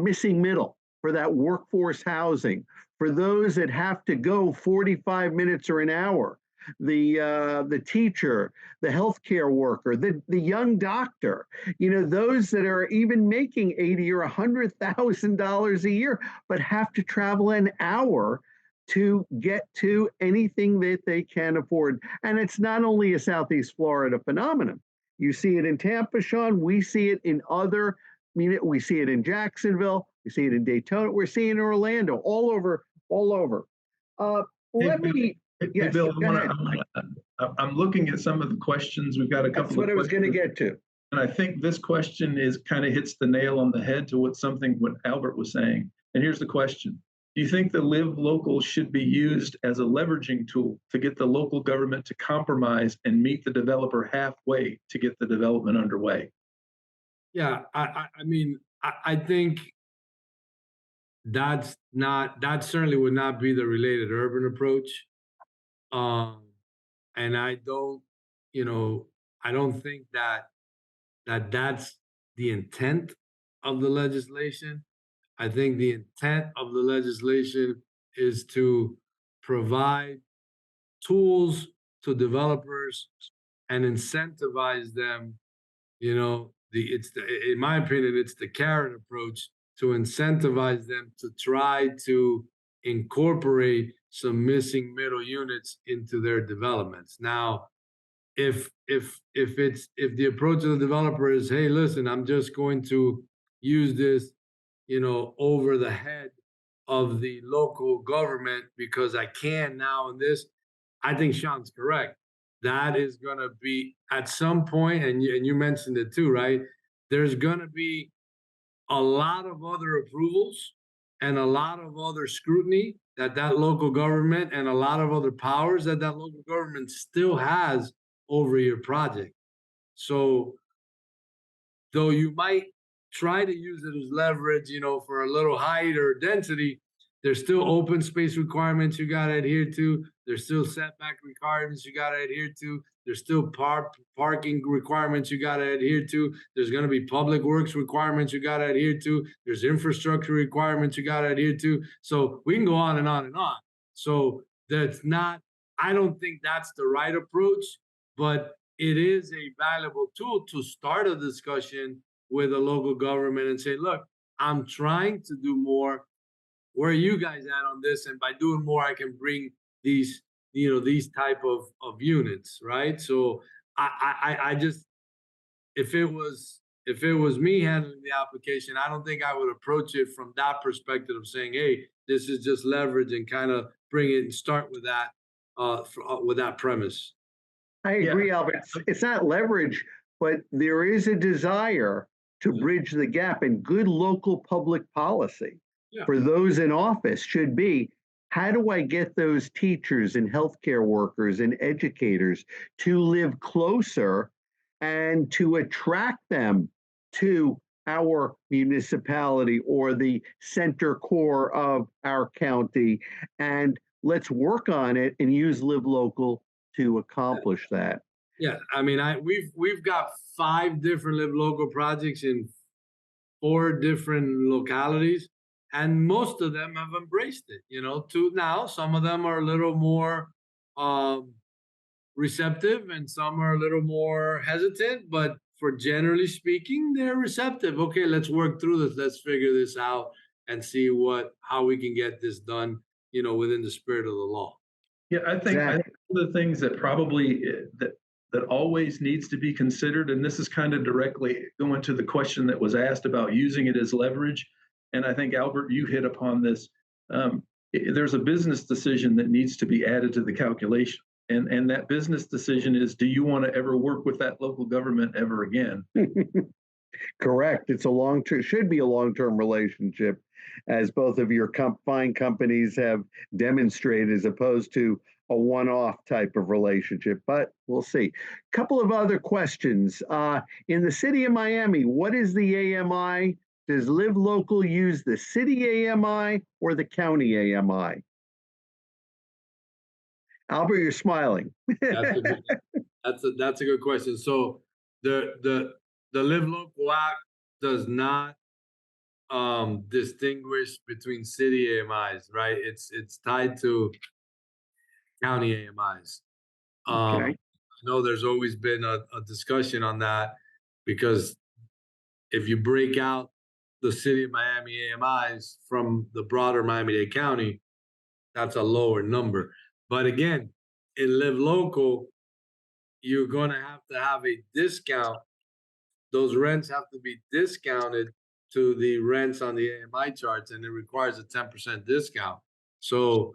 missing middle, for that workforce housing, for those that have to go 45 minutes or an hour, the teacher, the healthcare worker, the young doctor, those that are even making $80,000 or $100,000 a year, but have to travel an hour to get to anything that they can afford. And it's not only a Southeast Florida phenomenon. You see it in Tampa, Sean. We see it in we see it in Jacksonville. We see it in Daytona. We're seeing it in Orlando, all over. Hey, Bill, I'm looking at some of the questions. We've got a couple. That's what I was going to get to. And I think this question kind of hits the nail on the head to what Albert was saying. And here's the question. Do you think the Live Local should be used as a leveraging tool to get the local government to compromise and meet the developer halfway to get the development underway? Yeah, I think that certainly would not be the related urban approach. And I don't I don't think that's the intent of the legislation. I think the intent of the legislation is to provide tools to developers and incentivize them. In my opinion, it's the carrot approach to incentivize them to try to incorporate some missing middle units into their developments. Now, if the approach of the developer is, hey, listen, I'm just going to use this, over the head of the local government because I can now, and this, I think Sean's correct. That is going to be at some point, and you mentioned it too, right? There's going to be a lot of other approvals and a lot of other scrutiny that local government and a lot of other powers that local government still has over your project. So though you might try to use it as leverage, for a little height or density, there's still open space requirements you got to adhere to. There's still setback requirements you got to adhere to. There's still parking requirements you got to adhere to. There's going to be public works requirements you got to adhere to. There's infrastructure requirements you got to adhere to. So we can go on and on and on. So I don't think that's the right approach, but it is a valuable tool to start a discussion with a local government and say, look, I'm trying to do more. Where are you guys at on this? And by doing more, I can bring these type of units, right? So I just, if it was me handling the application, I don't think I would approach it from that perspective of saying, hey, this is just leverage, and kind of bring it and start with that premise. I agree, Albert. It's not leverage, but there is a desire to bridge the gap, and good local public policy for those in office should be, how do I get those teachers and healthcare workers and educators to live closer and to attract them to our municipality or the center core of our county? And let's work on it and use Live Local to accomplish that. Yeah, I mean, we've got 5 different Live Local projects in 4 different localities, and most of them have embraced it. To now, some of them are a little more receptive, and some are a little more hesitant. But for generally speaking, they're receptive. Okay, let's work through this. Let's figure this out and see how we can get this done. Within the spirit of the law. Yeah, I think one of the things that probably that always needs to be considered, and this is kind of directly going to the question that was asked about using it as leverage, and I think, Albert, you hit upon this. There's a business decision that needs to be added to the calculation, and that business decision is, do you want to ever work with that local government ever again? Correct. It's should be a long-term relationship, as both of your fine companies have demonstrated, as opposed to a one-off type of relationship. But we'll see. A couple of other questions. In the city of Miami, what is the AMI? Does Live Local use the city AMI or the county AMI? Albert, you're smiling. That's a good question. So the Live Local Act does not distinguish between city AMIs, right? It's tied to county AMIs. Okay. I know there's always been a discussion on that, because if you break out the city of Miami AMIs from the broader Miami-Dade County, that's a lower number. But again, in Live Local, you're going to have a discount. Those rents have to be discounted to the rents on the AMI charts, and it requires a 10% discount. So,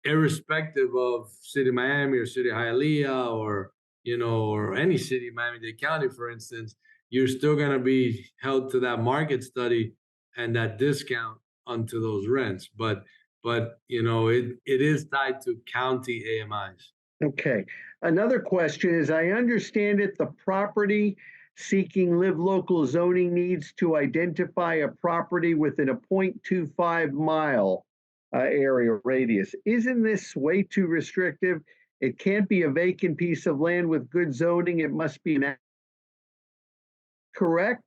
irrespective of City of Miami or City of Hialeah, or any city in Miami-Dade County, for instance, you're still going to be held to that market study and that discount onto those rents. But it is tied to county AMIs. Okay. Another question is, I understand it, the property seeking Live Local zoning needs to identify a property within a 0.25 mile area radius. Isn't this way too restrictive? It can't be a vacant piece of land with good zoning. It must be an correct.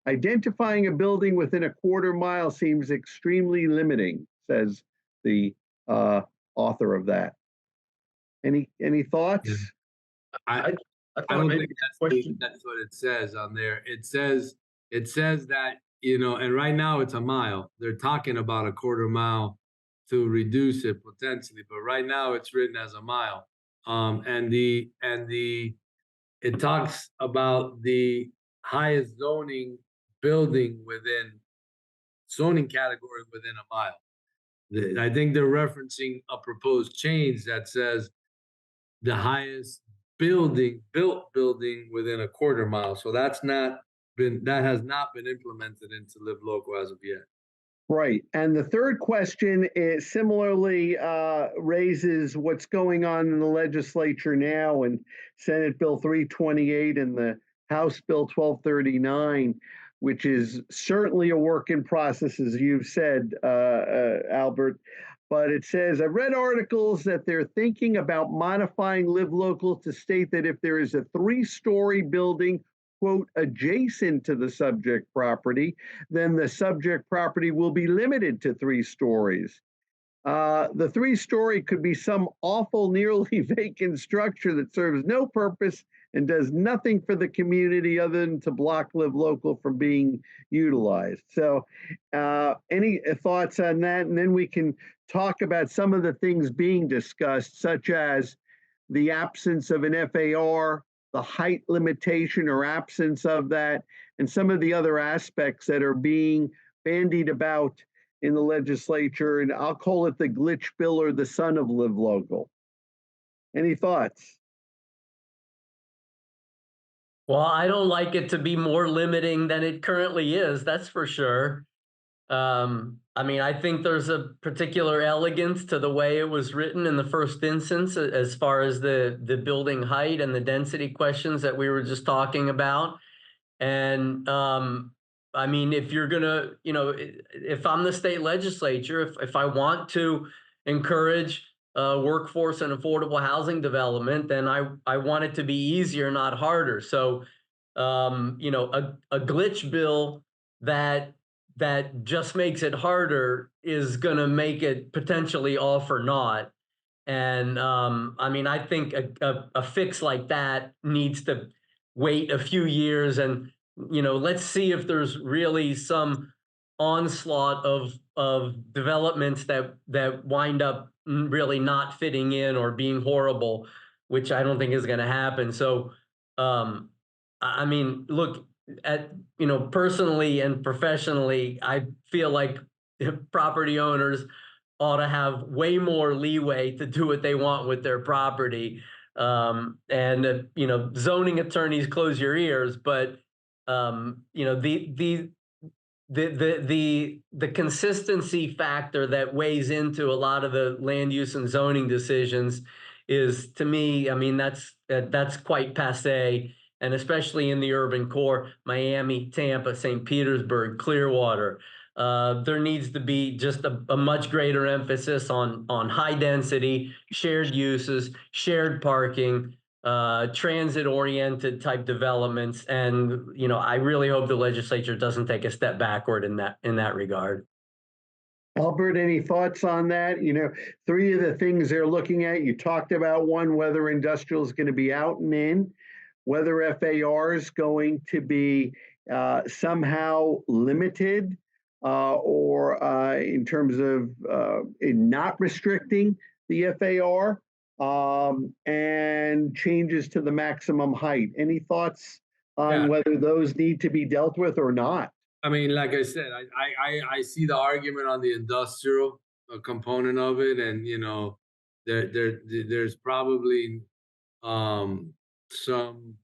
Identifying a building within a quarter mile seems extremely limiting, says the author of that. Any thoughts? Yeah. I don't think that's what it says on there. It says that, you know, and right now it's a mile. They're talking about a quarter mile to reduce it potentially, but right now it's written as a mile. It talks about the highest zoning building within zoning category within a mile. I think they're referencing a proposed change that says the highest built building within a quarter mile. So that has not been implemented into Live Local as of yet. Right. And the third question is similarly raises what's going on in the legislature now in Senate Bill 328 and the House Bill 1239, which is certainly a work in process, as you've said, Albert. But it says, I've read articles that they're thinking about modifying Live Local to state that if there is a 3-story building, quote, adjacent to the subject property, then the subject property will be limited to 3 stories. The 3-story could be some awful, nearly vacant structure that serves no purpose and does nothing for the community other than to block Live Local from being utilized. So any thoughts on that? And then we can talk about some of the things being discussed, such as the absence of an FAR, the height limitation or absence of that, and some of the other aspects that are being bandied about in the legislature. And I'll call it the glitch bill or the son of Live Local. Any thoughts? Well, I don't like it to be more limiting than it currently is, that's for sure. I mean, I think there's a particular elegance to the way it was written in the first instance, as far as the building height and the density questions that we were just talking about. And I mean, if you're gonna, you know, if I'm the state legislature, if I want to encourage workforce and affordable housing development, then I want it to be easier, not harder. So, you know, a glitch bill that just makes it harder is going to make it potentially all for naught. And I mean, I think a fix like that needs to wait a few years, and you know, let's see if there's really some onslaught of developments that wind up really not fitting in or being horrible, which I don't think is going to happen. So I mean, look, at, you know, personally and professionally, I feel like property owners ought to have way more leeway to do what they want with their property. And you know, zoning attorneys, close your ears. But you know, the consistency factor that weighs into a lot of the land use and zoning decisions is, to me, I mean, that's quite passé. And especially in the urban core, Miami, Tampa, St. Petersburg, Clearwater, there needs to be just a much greater emphasis on high density, shared uses, shared parking, transit-oriented type developments. And you know, I really hope the legislature doesn't take a step backward in that regard. Albert, any thoughts on that? You know, 3 of the things they're looking at, you talked about one, whether industrial is going to be out and in, whether FAR is going to be somehow limited or in terms of not restricting the FAR and changes to the maximum height. Any thoughts on whether those need to be dealt with or not? I mean, like I said, I see the argument on the industrial component of it, and you know, there's probably some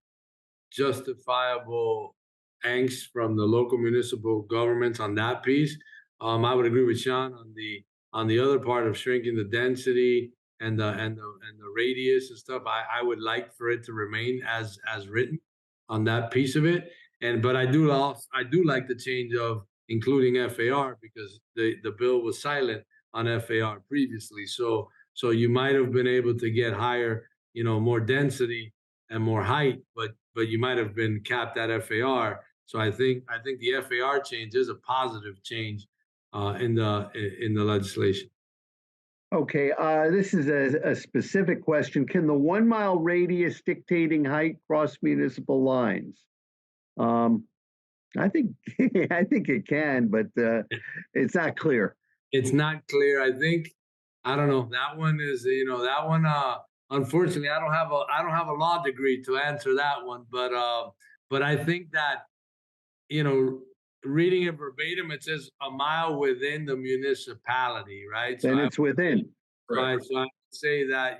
justifiable angst from the local municipal governments on that piece. I would agree with Sean on the other part of shrinking the density and the radius and stuff. I would like for it to remain as written on that piece of it. But I do like the change of including FAR, because the bill was silent on FAR previously. So you might have been able to get higher more density and more height, but you might have been capped at FAR. So I think the FAR change is a positive change in the legislation. Okay, this is a specific question. Can the 1 mile radius dictating height cross municipal lines? I think I think it can, but it's not clear. It's not clear. I don't know. That one is, that one. Unfortunately, I don't have a law degree to answer that one. But I think that, reading it verbatim, it says a mile within the municipality, right? Then it's within. Right. So I would say that,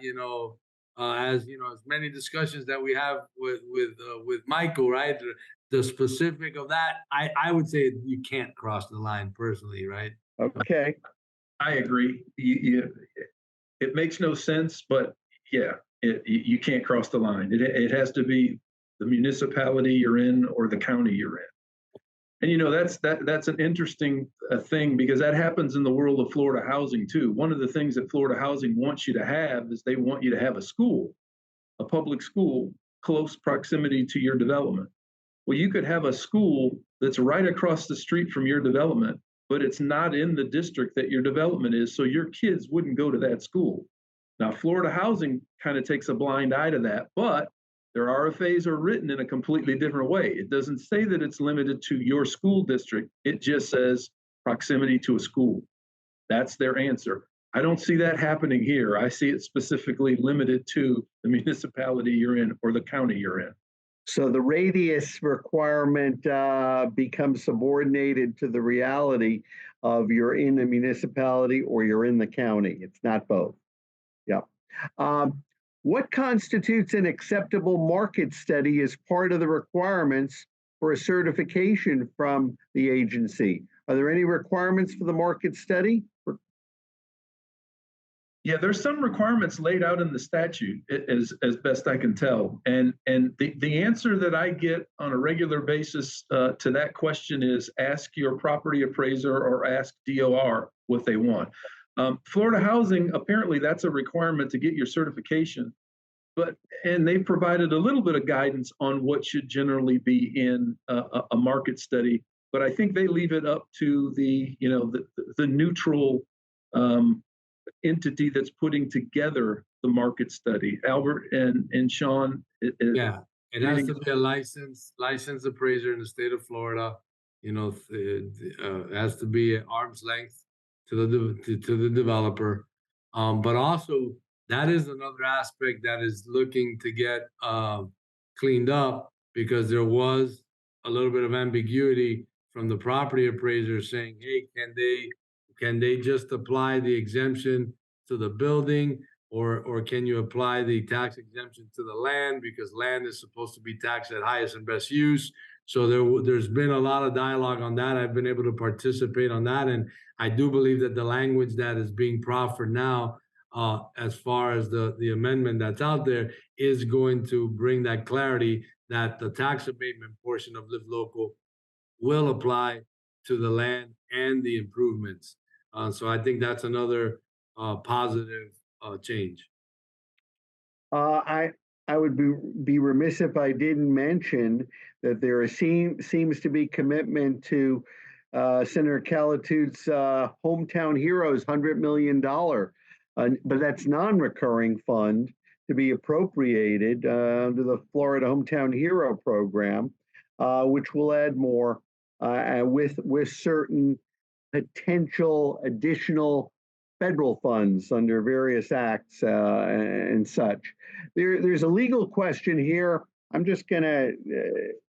as many discussions that we have with Michael, right? The specific of that, I would say you can't cross the line personally, right? Okay. I agree. It makes no sense, but yeah, you can't cross the line. It has to be the municipality you're in or the county you're in. And that's an interesting thing, because that happens in the world of Florida housing too. One of the things that Florida housing wants you to have is they want you to have a public school, close proximity to your development. Well, you could have a school that's right across the street from your development, but it's not in the district that your development is, so your kids wouldn't go to that school. Now, Florida housing kind of takes a blind eye to that, but their RFAs are written in a completely different way. It doesn't say that it's limited to your school district. It just says proximity to a school. That's their answer. I don't see that happening here. I see it specifically limited to the municipality you're in or the county you're in. So the radius requirement becomes subordinated to the reality of you're in the municipality or you're in the county. It's not both. Yeah. What constitutes an acceptable market study as part of the requirements for a certification from the agency? Are there any requirements for the market study? Yeah, there's some requirements laid out in the statute, as best I can tell. And the answer that I get on a regular basis to that question is ask your property appraiser or ask DOR what they want. Florida housing, apparently that's a requirement to get your certification, and they've provided a little bit of guidance on what should generally be in a market study, but I think they leave it up to the neutral entity that's putting together the market study. Albert and Sean. Yeah, it has to be a licensed appraiser in the state of Florida. It has to be at arm's length to the developer. But also that is another aspect that is looking to get cleaned up, because there was a little bit of ambiguity from the property appraiser saying, hey, can they just apply the exemption to the building, or can you apply the tax exemption to the land, because land is supposed to be taxed at highest and best use. So there's been a lot of dialogue on that. I've been able to participate on that, and I do believe that the language that is being proffered now, as far as the amendment that's out there, is going to bring that clarity that the tax abatement portion of Live Local will apply to the land and the improvements. So I think that's another positive change. I would be remiss if I didn't mention that there seems to be commitment to Senator Calatute's Hometown Heroes $100 million, but that's non-recurring fund to be appropriated under the Florida Hometown Hero program, which will add more with certain potential additional federal funds under various acts and such. There's a legal question here. I'm just gonna,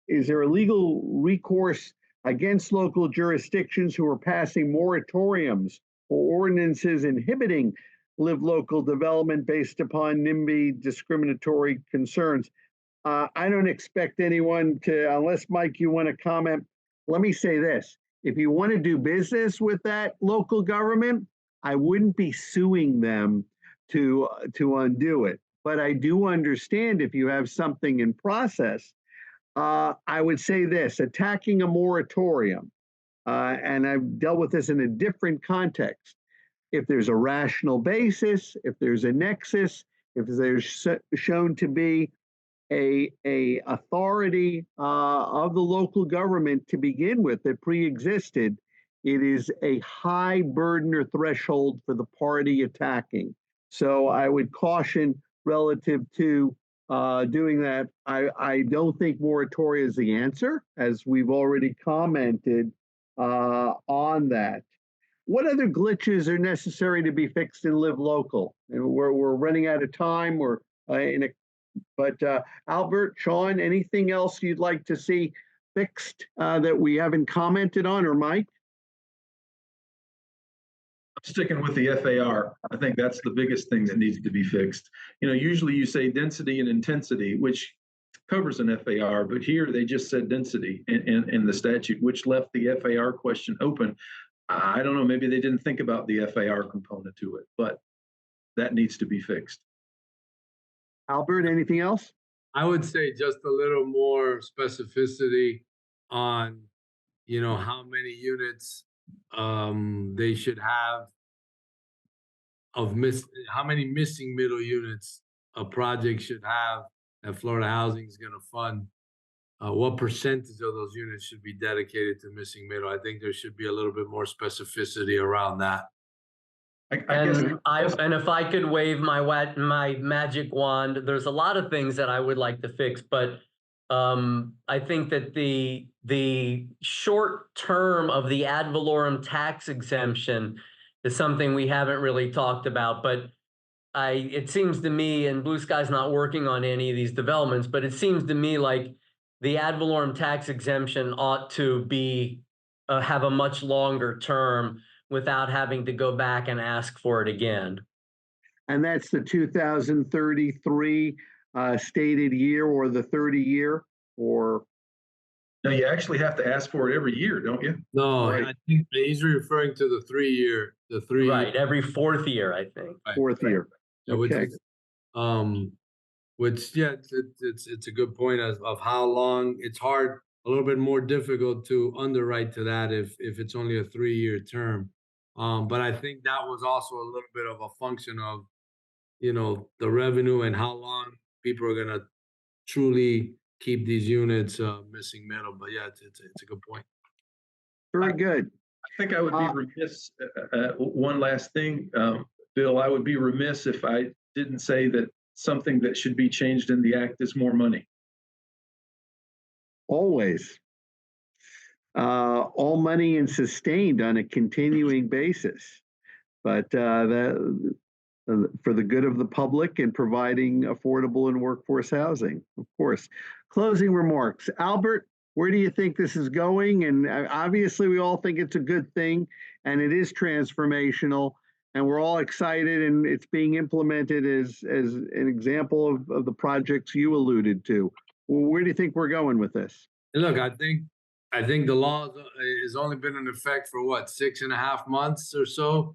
is there a legal recourse against local jurisdictions who are passing moratoriums or ordinances inhibiting live local development based upon NIMBY discriminatory concerns? I don't expect anyone to, unless Mike, you want to comment. Let me say this. If you want to do business with that local government, I wouldn't be suing them to undo it. But I do understand if you have something in process, I would say this, attacking a moratorium, and I've dealt with this in a different context. If there's a rational basis, if there's a nexus, if there's shown to be a authority of the local government to begin with that pre-existed, it is a high burden or threshold for the party attacking. So I would caution relative to doing that. I don't think moratoria is the answer, as we've already commented on that. What other glitches are necessary to be fixed in Live Local? And we're running out of time. We're but Albert, Sean, anything else you'd like to see fixed that we haven't commented on, or Mike? I'm sticking with the FAR. I think that's the biggest thing that needs to be fixed. You know, usually you say density and intensity, which covers an FAR, but here they just said density in the statute, which left the FAR question open. I don't know, maybe they didn't think about the FAR component to it, but that needs to be fixed. Albert, anything else? I would say just a little more specificity on, you know, how many units they should have of how many missing middle units a project should have that Florida Housing is going to fund. What percentage of those units should be dedicated to missing middle? I think there should be a little bit more specificity around that. And if I could wave my magic wand, there's a lot of things that I would like to fix, but I think that the short term of the ad valorem tax exemption is something we haven't really talked about. But it seems to me, and Blue Sky's not working on any of these developments, but it seems to me like the ad valorem tax exemption ought to be have a much longer term without having to go back and ask for it again. And that's the 2033 stated year, or the 30 year, or? No, you actually have to ask for it every year, don't you? No, right. I think he's referring to the 3 year, right, every fourth year, I think. Right. Fourth year. Okay. Which yeah, it's a good point of how long. It's hard, a little bit more difficult to underwrite to that if it's only a 3-year term. But I think that was also a little bit of a function of, you know, the revenue and how long people are gonna truly keep these units missing middle. But yeah, it's a good point. Very good. I think I would be remiss. One last thing, Bill, I would be remiss if I didn't say that something that should be changed in the act is more money. Always. All money and sustained on a continuing basis, but for the good of the public and providing affordable and workforce housing, of course. Closing remarks. Albert, where do you think this is going? And obviously we all think it's a good thing, and it is transformational, and we're all excited, and it's being implemented as an example of the projects you alluded to. Well, where do you think we're going with this? Look, I think the law has only been in effect for what, 6.5 months or so.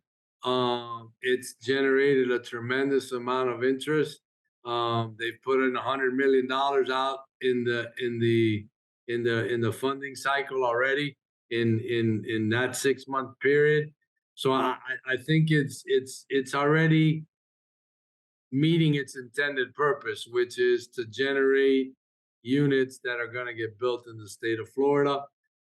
It's generated a tremendous amount of interest. They've put in $100 million out in the funding cycle already in that 6-month period. So I think it's already meeting its intended purpose, which is to generate units that are going to get built in the state of Florida.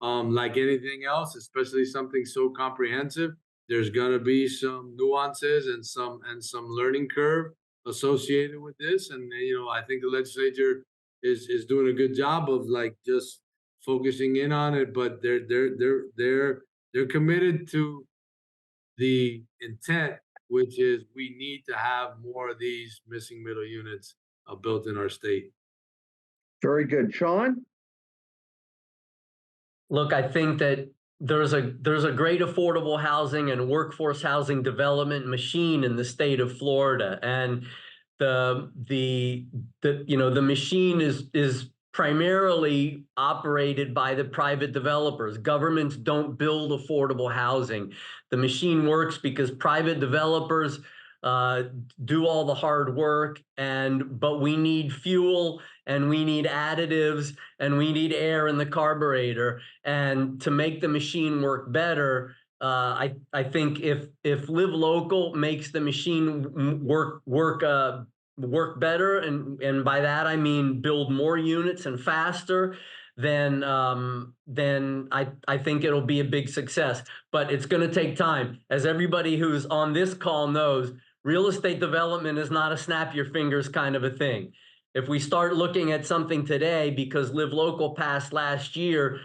Like anything else, especially something so comprehensive, there's going to be some nuances and some learning curve associated with this. And you know, I think the legislature is doing a good job of like just focusing in on it, but they're committed to the intent, which is we need to have more of these missing middle units built in our state. Very good. Sean? Look, I think that there's a great affordable housing and workforce housing development machine in the state of Florida, and the machine is primarily operated by the private developers. Governments don't build affordable housing. The machine works because private developers do all the hard work, but we need fuel, and we need additives, and we need air in the carburetor. And to make the machine work better, I think if Live Local makes the machine work work better, and by that I mean build more units and faster, then I think it'll be a big success. But it's going to take time. As everybody who's on this call knows, real estate development is not a snap your fingers kind of a thing. If we start looking at something today because Live Local passed last year,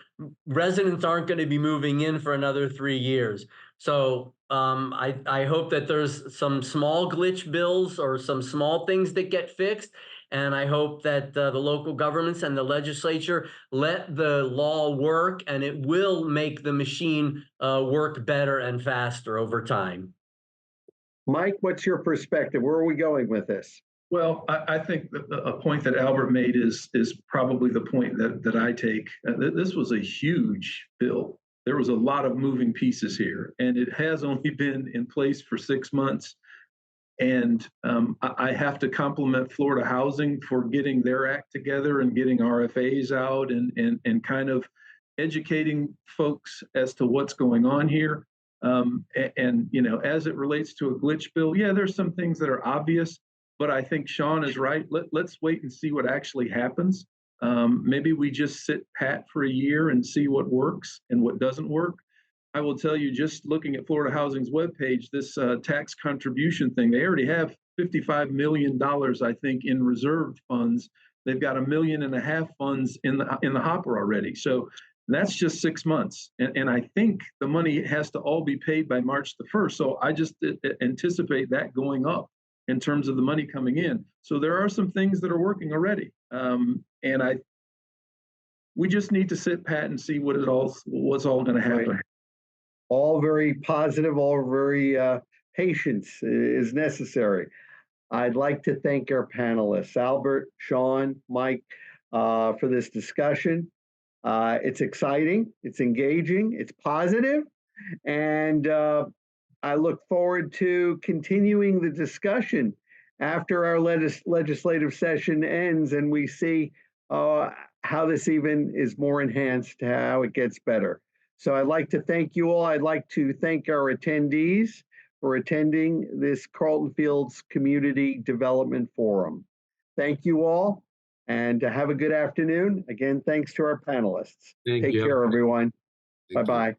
residents aren't going to be moving in for another 3 years. So I hope that there's some small glitch bills or some small things that get fixed. And I hope that the local governments and the legislature let the law work, and it will make the machine work better and faster over time. Mike, what's your perspective? Where are we going with this? Well, I think a point that Albert made is probably the point that I take. This was a huge bill. There was a lot of moving pieces here, and it has only been in place for 6 months. And I have to compliment Florida Housing for getting their act together and getting RFAs out and kind of educating folks as to what's going on here. And you know, as it relates to a glitch bill, yeah, there's some things that are obvious, but I think Sean is right. Let's wait and see what actually happens. Maybe we just sit pat for a year and see what works and what doesn't work. I will tell you, just looking at Florida Housing's webpage, this tax contribution thing, they already have $55 million, I think, in reserved funds. They've got $1.5 million funds in the hopper already. So that's just 6 months. And I think the money has to all be paid by March the 1st. So I just anticipate that going up in terms of the money coming in. So there are some things that are working already. And we just need to sit pat and see what's all going to happen. Right. All very positive, all very patience is necessary. I'd like to thank our panelists, Albert, Sean, Mike, for this discussion. It's exciting, it's engaging, it's positive, and I look forward to continuing the discussion after our legislative session ends and we see how this even is more enhanced, how it gets better. So I'd like to thank you all. I'd like to thank our attendees for attending this Carlton Fields Community Development Forum. Thank you all, and have a good afternoon. Again, thanks to our panelists. Take care, everyone. Bye-bye.